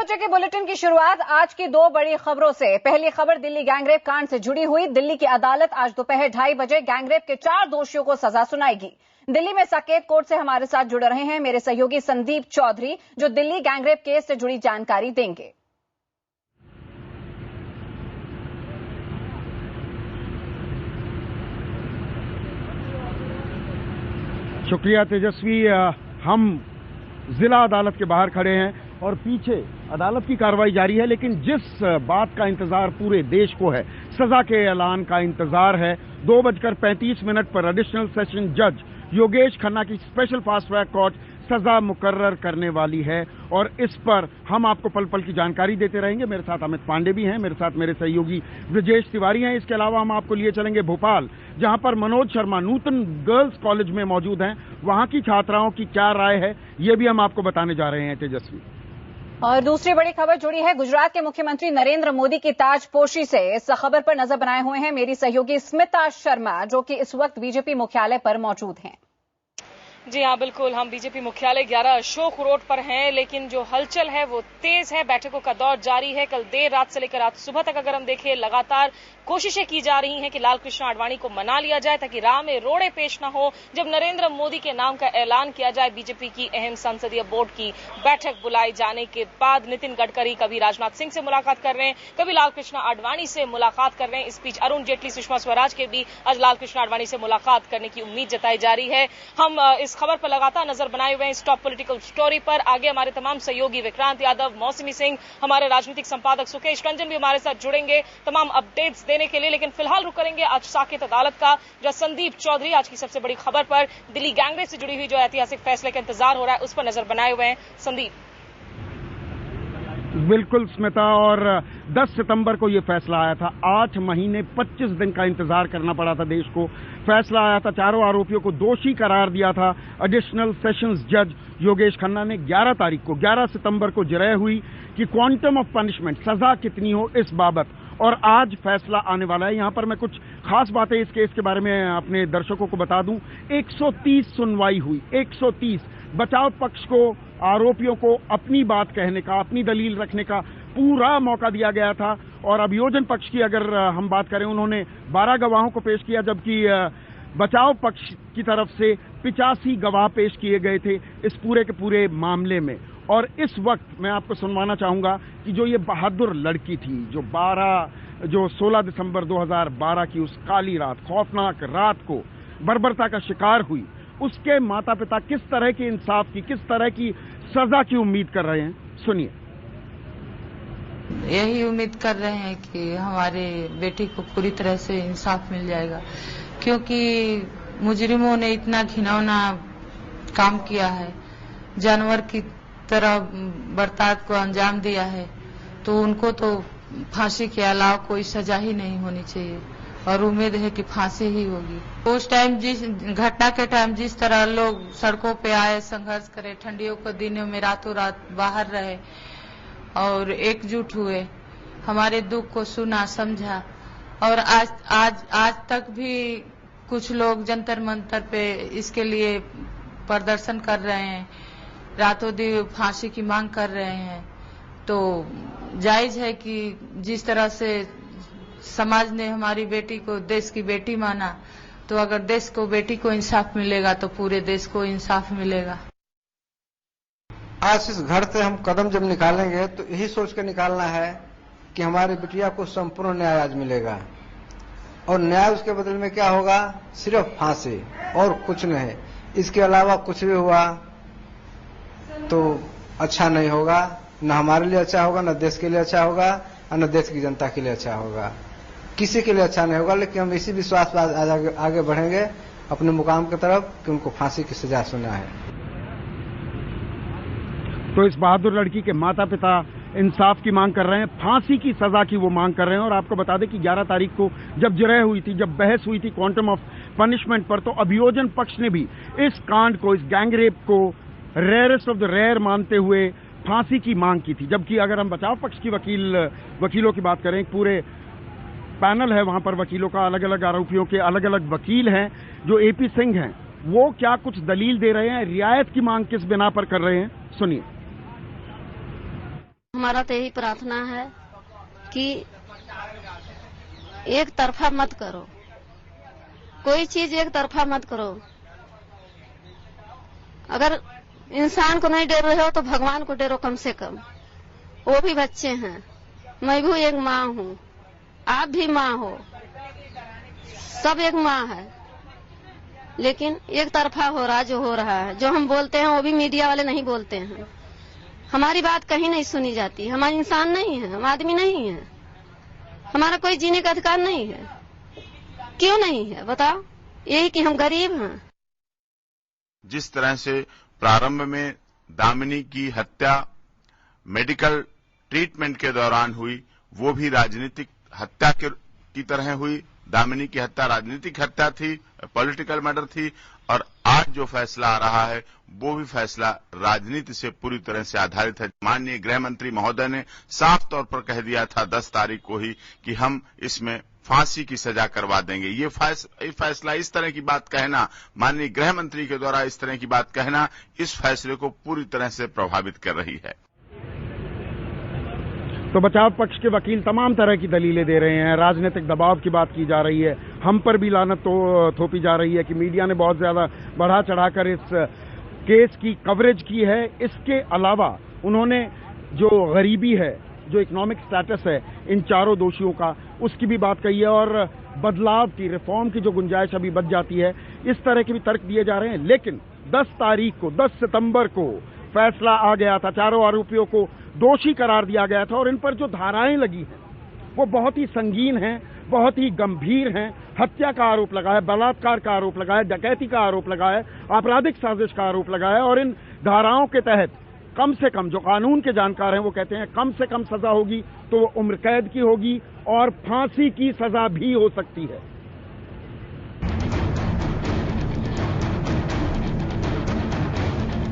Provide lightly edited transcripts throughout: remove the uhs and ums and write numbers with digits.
बजे के बुलेटिन की शुरुआत आज की दो बड़ी खबरों से। पहली खबर दिल्ली गैंगरेप कांड से जुड़ी हुई। दिल्ली की अदालत आज दोपहर 2:30 बजे गैंगरेप के 4 दोषियों को सजा सुनाएगी। दिल्ली में साकेत कोर्ट से हमारे साथ जुड़ रहे हैं मेरे सहयोगी संदीप चौधरी, जो दिल्ली गैंगरेप केस से जुड़ी जानकारी देंगे। शुक्रिया तेजस्वी। हम जिला अदालत के बाहर खड़े हैं और पीछे अदालत की कार्रवाई जारी है, लेकिन जिस बात का इंतजार पूरे देश को है, सजा के ऐलान का इंतजार है। 2:35 पर एडिशनल सेशन जज योगेश खन्ना की स्पेशल फास्ट ट्रैक कोर्ट सजा मुकर्रर करने वाली है और इस पर हम आपको पल पल की जानकारी देते रहेंगे। मेरे साथ अमित पांडे भी हैं, मेरे साथ मेरे सहयोगी ब्रजेश तिवारी हैं। इसके अलावा हम आपको लिए चलेंगे भोपाल, जहां पर मनोज शर्मा नूतन गर्ल्स कॉलेज में मौजूद हैं। वहां की छात्राओं की क्या राय है, ये भी हम आपको बताने जा रहे हैं तेजस्वी। और दूसरी बड़ी खबर जुड़ी है गुजरात के मुख्यमंत्री नरेंद्र मोदी की ताजपोशी से। इस खबर पर नजर बनाए हुए हैं मेरी सहयोगी स्मिता शर्मा, जो कि इस वक्त बीजेपी मुख्यालय पर मौजूद हैं। जी हाँ, बिल्कुल, हम बीजेपी मुख्यालय 11 अशोक रोड पर हैं, लेकिन जो हलचल है वो तेज है। बैठकों का दौर जारी है। कल देर रात से लेकर आज सुबह तक अगर हम देखें, लगातार कोशिशें की जा रही हैं कि लाल कृष्ण आडवाणी को मना लिया जाए ताकि राह में रोड़े पेश न हो। जब नरेंद्र मोदी के नाम का ऐलान किया जाए, बीजेपी की अहम संसदीय बोर्ड की बैठक बुलाई जाने के बाद नितिन गडकरी कभी राजनाथ सिंह से मुलाकात कर रहे हैं, कभी लाल कृष्ण आडवाणी से मुलाकात कर रहे हैं। इस बीच अरुण जेटली, सुषमा स्वराज के भी आज लाल कृष्ण आडवाणी से मुलाकात करने की उम्मीद जताई जा रही है। हम इस खबर पर लगातार नजर बनाए हुए हैं, इस टॉप पॉलिटिकल स्टोरी पर। आगे हमारे तमाम सहयोगी विक्रांत यादव, मौसमी सिंह, हमारे राजनीतिक संपादक सुकेश रंजन भी हमारे साथ जुड़ेंगे तमाम अपडेट्स देने के लिए। लेकिन फिलहाल रुक करेंगे आज साकेत अदालत का, जो संदीप चौधरी आज की सबसे बड़ी खबर पर दिल्ली गैंगरेप से जुड़ी हुई जो ऐतिहासिक फैसले का इंतजार हो रहा है, उस पर नजर बनाए हुए हैं। संदीप। बिल्कुल स्मिता, और 10 सितंबर को यह फैसला आया था। 8 महीने 25 दिन का इंतजार करना पड़ा था देश को। फैसला आया था, चारों आरोपियों को दोषी करार दिया था एडिशनल सेशंस जज योगेश खन्ना ने। 11 सितंबर को जिरह हुई कि क्वांटम ऑफ पनिशमेंट, सजा कितनी हो इस बाबत, और आज फैसला आने वाला है। यहां पर मैं कुछ खास बातें इस केस के बारे में अपने दर्शकों को बता दूं। 130 सुनवाई हुई, 130। बचाव पक्ष को, आरोपियों को अपनी बात कहने का, अपनी दलील रखने का पूरा मौका दिया गया था। और अभियोजन पक्ष की अगर हम बात करें, उन्होंने 12 गवाहों को पेश किया, जबकि बचाव पक्ष की तरफ से 85 गवाह पेश किए गए थे इस पूरे के पूरे मामले में। और इस वक्त मैं आपको सुनवाना चाहूंगा कि जो ये बहादुर लड़की थी, जो 16 दिसंबर 2012 की उस काली रात, खौफनाक रात को बर्बरता का शिकार हुई, उसके माता पिता किस तरह के इंसाफ की, किस तरह की सजा की उम्मीद कर रहे हैं, सुनिए। यही उम्मीद कर रहे हैं कि हमारे बेटी को पूरी तरह से इंसाफ मिल जाएगा, क्योंकि मुजरिमों ने इतना घिनौना काम किया है, जानवर की तरह बर्ताव को अंजाम दिया है, तो उनको तो फांसी के अलावा कोई सजा ही नहीं होनी चाहिए और उम्मीद है कि फांसी ही होगी। उस टाइम, जिस घटना के टाइम जिस तरह लोग सड़कों पे आए, संघर्ष करे, ठंडियों के दिनों में रातों रात बाहर रहे और एकजुट हुए, हमारे दुख को सुना, समझा, और आज तक भी कुछ लोग जंतर मंतर पे इसके लिए प्रदर्शन कर रहे हैं, रातों दिन फांसी की मांग कर रहे हैं। तो जायज है कि जिस तरह से समाज ने हमारी बेटी को देश की बेटी माना, तो अगर देश को, बेटी को इंसाफ मिलेगा तो पूरे देश को इंसाफ मिलेगा। आज इस घर से हम कदम जब निकालेंगे तो यही सोच कर निकालना है कि हमारी बिटिया को संपूर्ण न्याय आज मिलेगा, और न्याय उसके बदले में क्या होगा? सिर्फ फांसी और कुछ नहीं। इसके अलावा कुछ भी हुआ तो अच्छा नहीं होगा, न हमारे लिए अच्छा होगा, न देश के लिए अच्छा होगा, और न देश की जनता के लिए अच्छा होगा, किसी के लिए अच्छा नहीं होगा। लेकिन हम इसी विश्वास पर आगे बढ़ेंगे अपने मुकाम की तरफ कि उनको फांसी की सजा सुना है। तो इस बहादुर लड़की के माता पिता इंसाफ की मांग कर रहे हैं, फांसी की सजा की वो मांग कर रहे हैं। और आपको बता दें कि 11 तारीख को जब जिरह हुई थी, जब बहस हुई थी क्वांटम ऑफ पनिशमेंट पर, तो अभियोजन पक्ष ने भी इस कांड को, इस गैंगरेप को रेयरेस्ट ऑफ द रेयर मानते हुए फांसी की मांग की थी। जबकि अगर हम बचाव पक्ष की वकीलों की बात करें, पूरे पैनल है वहां पर वकीलों का, अलग अलग आरोपियों के अलग अलग वकील हैं। जो एपी सिंह हैं, वो क्या कुछ दलील दे रहे हैं, रियायत की मांग किस बिना पर कर रहे हैं, सुनिए। हमारा तो यही प्रार्थना है कि एक तरफा मत करो, कोई चीज एक तरफा मत करो। अगर इंसान को नहीं डर रहे हो तो भगवान को डरो कम से कम। वो भी बच्चे हैं, मैं भी एक माँ हूँ, आप भी माँ हो, सब एक माँ है, लेकिन एक तरफा हो रहा जो हो रहा है। जो हम बोलते हैं वो भी मीडिया वाले नहीं बोलते हैं। हमारी बात कहीं नहीं सुनी जाती। हम इंसान नहीं है, हम आदमी नहीं है, हमारा कोई जीने का अधिकार नहीं है। क्यों नहीं है बताओ? यही कि हम गरीब हैं। जिस तरह से प्रारंभ में दामिनी की हत्या मेडिकल ट्रीटमेंट के दौरान हुई, वो भी राजनीतिक हत्या की तरह हुई। दामिनी की हत्या राजनीतिक हत्या थी, पॉलिटिकल मर्डर थी, और आज जो फैसला आ रहा है वो भी फैसला राजनीति से पूरी तरह से आधारित है। माननीय गृह मंत्री महोदय ने साफ तौर पर कह दिया था 10 तारीख को ही कि हम इसमें फांसी की सजा करवा देंगे। ये फैसला, इस तरह की बात कहना, माननीय गृह मंत्री के द्वारा इस तरह की बात कहना, इस फैसले को पूरी तरह से प्रभावित कर रही है। तो बचाव पक्ष के वकील तमाम तरह की दलीलें दे रहे हैं। राजनीतिक दबाव की बात की जा रही है, हम पर भी लानत थोपी जा रही है कि मीडिया ने बहुत ज्यादा बढ़ा चढ़ाकर इस केस की कवरेज की है। इसके अलावा उन्होंने जो गरीबी है, जो इकोनॉमिक स्टेटस है इन चारों दोषियों का, उसकी भी बात कही है, और बदलाव की, रिफॉर्म की जो गुंजाइश अभी बच जाती है, इस तरह के भी तर्क दिए जा रहे हैं। लेकिन 10 तारीख को, 10 सितंबर को फैसला आ गया था, चारों आरोपियों को दोषी करार दिया गया था, और इन पर जो धाराएं लगी हैं वो बहुत ही संगीन हैं, बहुत ही गंभीर हैं। हत्या का आरोप लगा है, बलात्कार का आरोप लगा है, डकैती का आरोप लगा है, आपराधिक साजिश का आरोप लगा है, और इन धाराओं के तहत कम से कम, जो कानून के जानकार हैं वो कहते हैं कम से कम सजा होगी तो वो उम्र कैद की होगी और फांसी की सजा भी हो सकती है।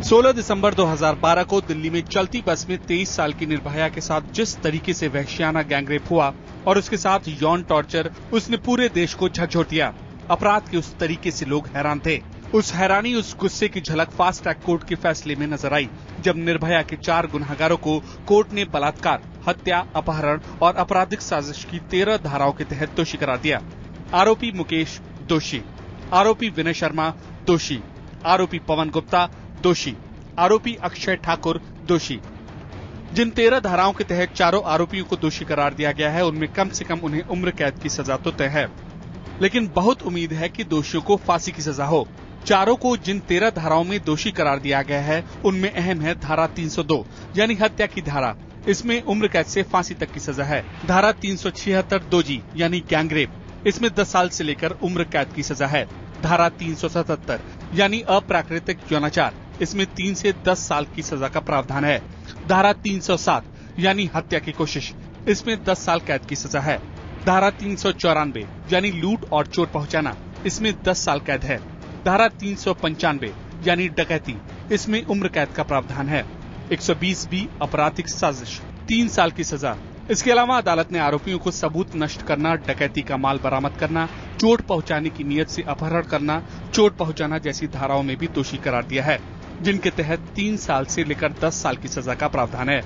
16 दिसंबर 2012 को दिल्ली में चलती बस में 23 साल की निर्भया के साथ जिस तरीके से वहशियाना गैंगरेप हुआ और उसके साथ यौन टॉर्चर, उसने पूरे देश को झकझोर दिया। अपराध के उस तरीके से लोग हैरान थे। उस हैरानी, उस गुस्से की झलक फास्ट ट्रैक कोर्ट के फैसले में नजर आई, जब निर्भया के 4 गुनहगारों को कोर्ट ने बलात्कार, हत्या, अपहरण और आपराधिक साजिश की 13 धाराओं के तहत दोषी करार दिया। आरोपी मुकेश दोषी, आरोपी विनय शर्मा दोषी, आरोपी पवन गुप्ता दोषी, आरोपी अक्षय ठाकुर दोषी। जिन 13 धाराओं के तहत चारों आरोपियों को दोषी करार दिया गया है, उनमें कम से कम उन्हें उम्र कैद की सजा तो तय है, लेकिन बहुत उम्मीद है कि दोषियों को फांसी की सजा हो। चारों को जिन 13 धाराओं में दोषी करार दिया गया है, उनमें अहम है धारा 302 यानी हत्या की धारा। इसमें उम्र कैद से फांसी तक की सजा है। धारा 376 2G यानी गैंगरेप, इसमें 10 साल से लेकर उम्र कैद की सजा है। धारा 377 यानी अप्राकृतिक यौनाचार, इसमें 3 से 10 साल की सजा का प्रावधान है। धारा 307 यानी हत्या की कोशिश, इसमें 10 साल कैद की सजा है। धारा 394 यानी लूट और चोट पहुंचाना, इसमें 10 साल कैद है। धारा 395 यानी डकैती, इसमें उम्र कैद का प्रावधान है। 120B आपराधिक साजिश, 3 साल की सजा। इसके अलावा अदालत ने आरोपियों को सबूत नष्ट करना, डकैती का माल बरामद करना, चोट पहुंचाने की नीयत से अपहरण करना, चोट पहुंचाना जैसी धाराओं में भी दोषी करार दिया है, जिनके तहत 3 साल से लेकर 10 साल की सजा का प्रावधान है।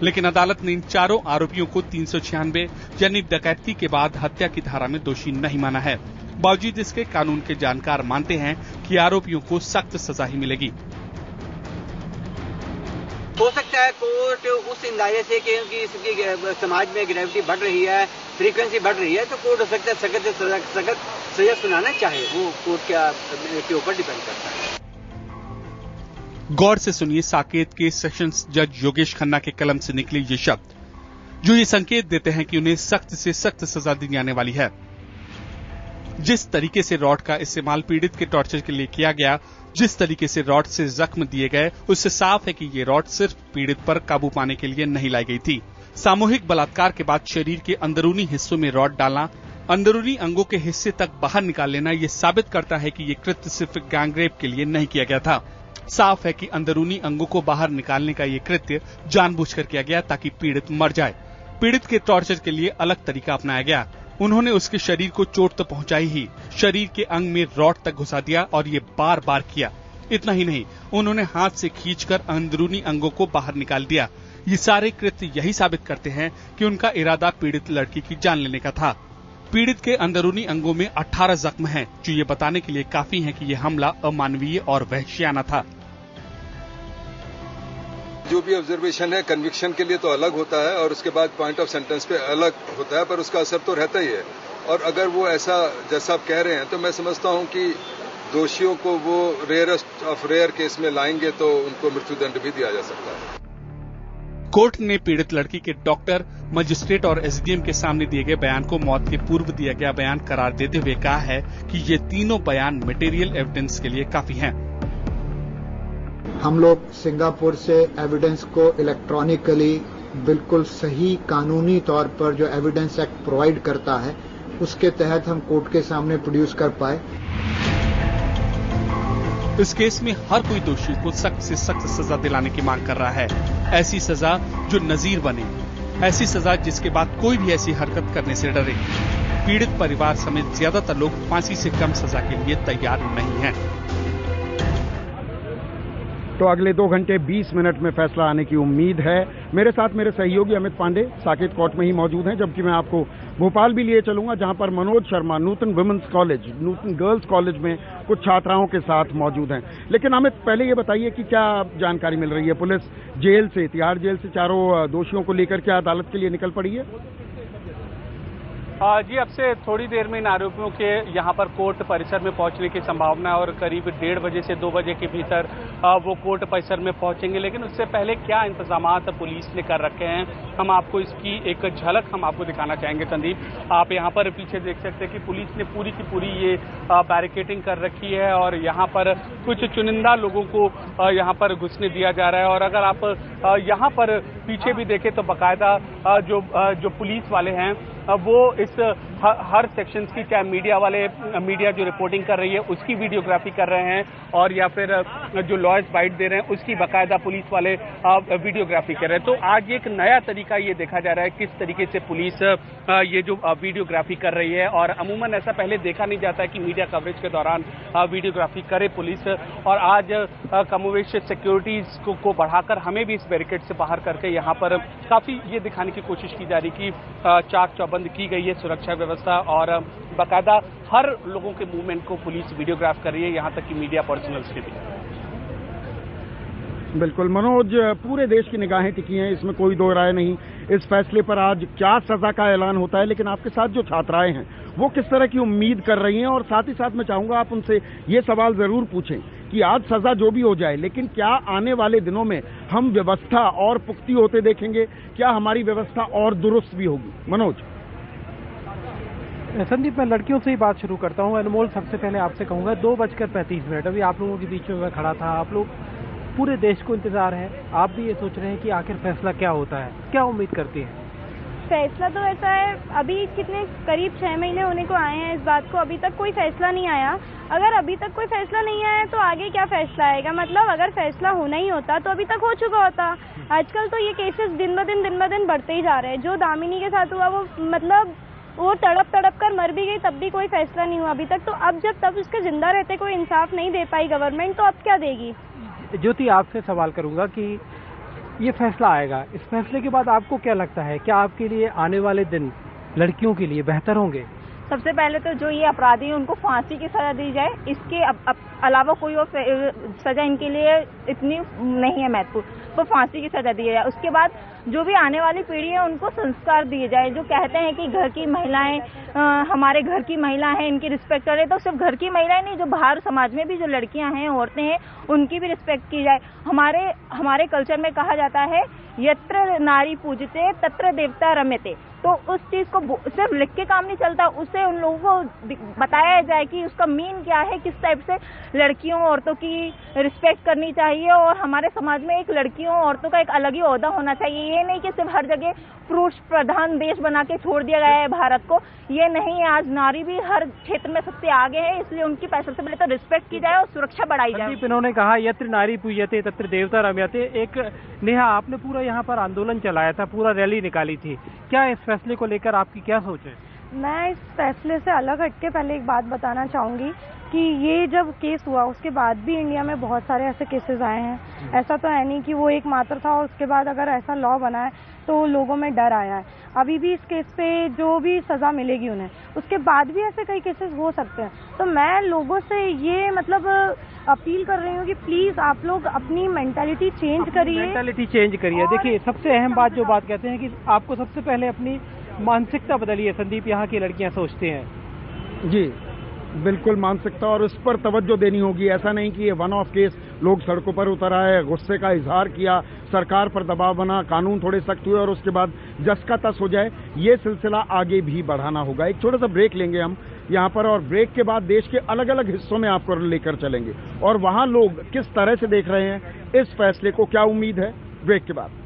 लेकिन अदालत ने इन चारों आरोपियों को 396 यानी डकैती के बाद हत्या की धारा में दोषी नहीं माना है। बावजूद इसके कानून के जानकार मानते हैं कि आरोपियों को सख्त सजा ही मिलेगी। हो सकता है कोर्ट उस अंदाजे से क्योंकि समाज में ग्रेविटी बढ़ रही है, फ्रीक्वेंसी बढ़ रही है, तो कोर्ट हो सकता है सख्त सजा सुनाना चाहे, वो कोर्ट के ऊपर डिपेंड करता है। गौर से सुनिए साकेत के सेशंस जज योगेश खन्ना के कलम से निकले ये शब्द, जो ये संकेत देते हैं कि उन्हें सख्त से सख्त सजा दी जाने वाली है। जिस तरीके से रॉड का इस्तेमाल पीड़ित के टॉर्चर के लिए किया गया, जिस तरीके से रॉड से जख्म दिए गए, उससे साफ है कि ये रॉड सिर्फ पीड़ित पर काबू पाने के लिए नहीं लाई गई थी। सामूहिक बलात्कार के बाद शरीर के अंदरूनी हिस्सों में रॉड डालना, अंदरूनी अंगों के हिस्से तक बाहर निकाल लेना, ये साबित करता है कि ये कृत्य सिर्फ गैंगरेप के लिए नहीं किया गया था। साफ है कि अंदरूनी अंगों को बाहर निकालने का ये कृत्य जानबूझकर किया गया ताकि पीड़ित मर जाए। पीड़ित के टॉर्चर के लिए अलग तरीका अपनाया गया। उन्होंने उसके शरीर को चोट तो पहुंचाई ही, शरीर के अंग में रॉड तक घुसा दिया और ये बार बार किया। इतना ही नहीं, उन्होंने हाथ से खींचकर अंदरूनी अंगों को बाहर निकाल दिया। ये सारे कृत्य यही साबित करते हैं कि उनका इरादा पीड़ित लड़की की जान लेने का था। पीड़ित के अंदरूनी अंगों में 18 जख्म हैं, जो ये बताने के लिए काफी हैं कि ये हमला अमानवीय और वहशियाना था। जो भी ऑब्जर्वेशन है कन्विक्शन के लिए तो अलग होता है और उसके बाद पॉइंट ऑफ सेंटेंस पे अलग होता है, पर उसका असर तो रहता ही है। और अगर वो ऐसा जैसा आप कह रहे हैं तो मैं समझता हूं कि दोषियों को वो रेयरेस्ट ऑफ रेयर केस में लाएंगे तो उनको मृत्युदंड भी दिया जा सकता है। कोर्ट ने पीड़ित लड़की के डॉक्टर, मजिस्ट्रेट और एसडीएम के सामने दिए गए बयान को मौत के पूर्व दिया गया बयान करार देते हुए कहा है कि ये तीनों बयान मटेरियल एविडेंस के लिए काफी हैं। हम लोग सिंगापुर से एविडेंस को इलेक्ट्रॉनिकली बिल्कुल सही कानूनी तौर पर जो एविडेंस एक्ट प्रोवाइड करता है उसके तहत हम कोर्ट के सामने प्रोड्यूस कर पाए। इस केस में हर कोई दोषी को सख्त से सख्त सजा दिलाने की मांग कर रहा है। ऐसी सजा जो नजीर बने, ऐसी सजा जिसके बाद कोई भी ऐसी हरकत करने से डरे। पीड़ित परिवार समेत ज्यादातर लोग फांसी से कम सजा के लिए तैयार नहीं हैं। तो अगले 2 घंटे 20 मिनट में फैसला आने की उम्मीद है। मेरे साथ मेरे सहयोगी अमित पांडे साकेत कोर्ट में ही मौजूद हैं, जबकि मैं आपको भोपाल भी लिए चलूंगा, जहां पर मनोज शर्मा नूतन विमेंस कॉलेज, नूतन गर्ल्स कॉलेज में कुछ छात्राओं के साथ मौजूद हैं। लेकिन अमित, पहले ये बताइए कि क्या जानकारी मिल रही है? पुलिस जेल से, तिहाड़ जेल से चारों दोषियों को लेकर क्या अदालत के लिए निकल पड़ी है? जी, अब से थोड़ी देर में इन आरोपियों के यहाँ पर कोर्ट परिसर में पहुंचने की संभावना है और करीब 1:30 बजे से 2 बजे के भीतर वो कोर्ट परिसर में पहुंचेंगे। लेकिन उससे पहले क्या इंतजामात पुलिस ने कर रखे हैं, हम आपको इसकी एक झलक हम आपको दिखाना चाहेंगे। संदीप, आप यहाँ पर पीछे देख सकते हैं कि पुलिस ने पूरी की पूरी ये बैरिकेडिंग कर रखी है और यहाँ पर कुछ चुनिंदा लोगों को यहाँ पर घुसने दिया जा रहा है। और अगर आप यहाँ पर पीछे भी देखें तो बाकायदा जो पुलिस वाले हैं वो इस हर सेक्शन की, चाहे मीडिया जो रिपोर्टिंग कर रही है उसकी वीडियोग्राफी कर रहे हैं और या फिर जो लॉयर्स बाइट दे रहे हैं उसकी बाकायदा पुलिस वाले वीडियोग्राफी कर रहे हैं। तो आज एक नया तरीका ये देखा जा रहा है किस तरीके से पुलिस ये जो वीडियोग्राफी कर रही है। और अमूमन ऐसा पहले देखा नहीं जाता है कि मीडिया कवरेज के दौरान वीडियोग्राफी करे पुलिस। और आज कमोवेश सिक्योरिटीज को बढ़ाकर हमें भी इस बैरिकेड से बाहर करके यहाँ पर काफी ये दिखाने की कोशिश की जा रही कि चाक चौबंद की गई है सुरक्षा व्यवस्था और बाकायदा हर लोगों के मूवमेंट को पुलिस वीडियोग्राफ कर रही है, यहाँ तक कि मीडिया पर्सनल्स के भी। बिल्कुल मनोज, पूरे देश की निगाहें टिकी हैं, इसमें कोई दो राय नहीं। इस फैसले पर आज क्या सजा का ऐलान होता है, लेकिन आपके साथ जो छात्राएं हैं वो किस तरह की उम्मीद कर रही हैं? और साथ ही साथ मैं चाहूंगा आप उनसे ये सवाल जरूर पूछें कि आज सजा जो भी हो जाए, लेकिन क्या आने वाले दिनों में हम व्यवस्था और पुख्ती होते देखेंगे? क्या हमारी व्यवस्था और दुरुस्त भी होगी? मनोज। संदीप, मैं लड़कियों से ही बात शुरू करता हूं। अनमोल, सबसे पहले आपसे कहूंगा 2:35 अभी आप लोगों के बीच में मैं खड़ा था। आप लोग, पूरे देश को इंतजार है, आप भी ये सोच रहे हैं कि आखिर फैसला क्या होता है, क्या उम्मीद करती हैं? फैसला तो ऐसा है, अभी कितने करीब 6 महीने होने को आए हैं इस बात को, अभी तक कोई फैसला नहीं आया। अगर अभी तक कोई फैसला नहीं आया तो आगे क्या फैसला आएगा? मतलब अगर फैसला होना ही होता तो अभी तक हो चुका होता। आजकल तो ये केसेस दिन ब दिन बढ़ते ही जा रहे हैं। जो दामिनी के साथ हुआ वो मतलब वो तड़प कर मर भी गई, तब भी कोई फैसला नहीं हुआ अभी तक। तो अब जब तब उसके जिंदा रहते कोई इंसाफ नहीं दे पाई गवर्नमेंट, तो अब क्या देगी? ज्योति, आपसे सवाल करूंगा कि ये फैसला आएगा, इस फैसले के बाद आपको क्या लगता है, क्या आपके लिए आने वाले दिन लड़कियों के लिए बेहतर होंगे? सबसे पहले तो जो ये अपराधी हैं उनको फांसी की सजा दी जाए, इसके अलावा कोई और सजा इनके लिए इतनी नहीं है महत्वपूर्ण, तो फांसी की सजा दी जाए। उसके बाद जो भी आने वाली पीढ़ी है उनको संस्कार दिए जाए। जो कहते हैं कि घर की महिलाएं हमारे घर की महिला हैं, इनकी रिस्पेक्ट करें, तो सिर्फ घर की महिलाएं नहीं, जो बाहर समाज में भी जो लड़कियां हैं, औरतें हैं, उनकी भी रिस्पेक्ट की जाए। हमारे कल्चर में कहा जाता है यत्र नारी पूजते तत्र देवता रम्यते, तो उस चीज को सिर्फ लिख के काम नहीं चलता, उसे उन लोगों को बताया जाए कि उसका मीन क्या है, किस टाइप से लड़कियों औरतों की रिस्पेक्ट करनी चाहिए। और हमारे समाज में एक लड़कियों औरतों का एक अलग ही ओहदा होना चाहिए। ये नहीं कि सिर्फ हर जगह पुरुष प्रधान देश बना के छोड़ दिया गया है भारत को, ये नहीं है। आज नारी भी हर क्षेत्र में सबसे आगे है, इसलिए उनकी सबसे पहले तो रिस्पेक्ट की जाए और सुरक्षा बढ़ाई जाए। इन्होंने कहा यत्र नारी पूज्यते तत्र देवता रम्यते। एक नेहा, आपने पूरा यहाँ पर आंदोलन चलाया था, पूरा रैली निकाली थी, क्या इस फैसले को लेकर आपकी क्या सोच है? मैं इस फैसले से अलग हटके पहले एक बात बताना चाहूंगी कि ये जब केस हुआ उसके बाद भी इंडिया में बहुत सारे ऐसे केसेस आए हैं। ऐसा तो है नहीं कि वो एक मात्र था और उसके बाद अगर ऐसा लॉ बना है तो लोगों में डर आया है। अभी भी इस केस पे जो भी सजा मिलेगी उन्हें, उसके बाद भी ऐसे कई केसेस हो सकते हैं। तो मैं लोगों से ये मतलब अपील कर रही हूँ कि प्लीज आप लोग अपनी मेंटालिटी चेंज करिए। देखिए, सबसे अहम बात जो बात कहते हैं कि आपको सबसे पहले अपनी मानसिकता बदलिए। संदीप, यहाँ की लड़कियां सोचते हैं। जी बिल्कुल, मानसिकता और उस पर तवज्जो देनी होगी। ऐसा नहीं कि ये वन ऑफ केस लोग सड़कों पर उतर आए, गुस्से का इजहार किया, सरकार पर दबाव बना, कानून थोड़े सख्त हुए और उसके बाद जस का तस हो जाए। ये सिलसिला आगे भी बढ़ाना होगा। एक छोटा सा ब्रेक लेंगे हम यहाँ पर और ब्रेक के बाद देश के अलग अलग हिस्सों में आपको लेकर चलेंगे और वहाँ लोग किस तरह से देख रहे हैं इस फैसले को, क्या उम्मीद है, ब्रेक के बाद।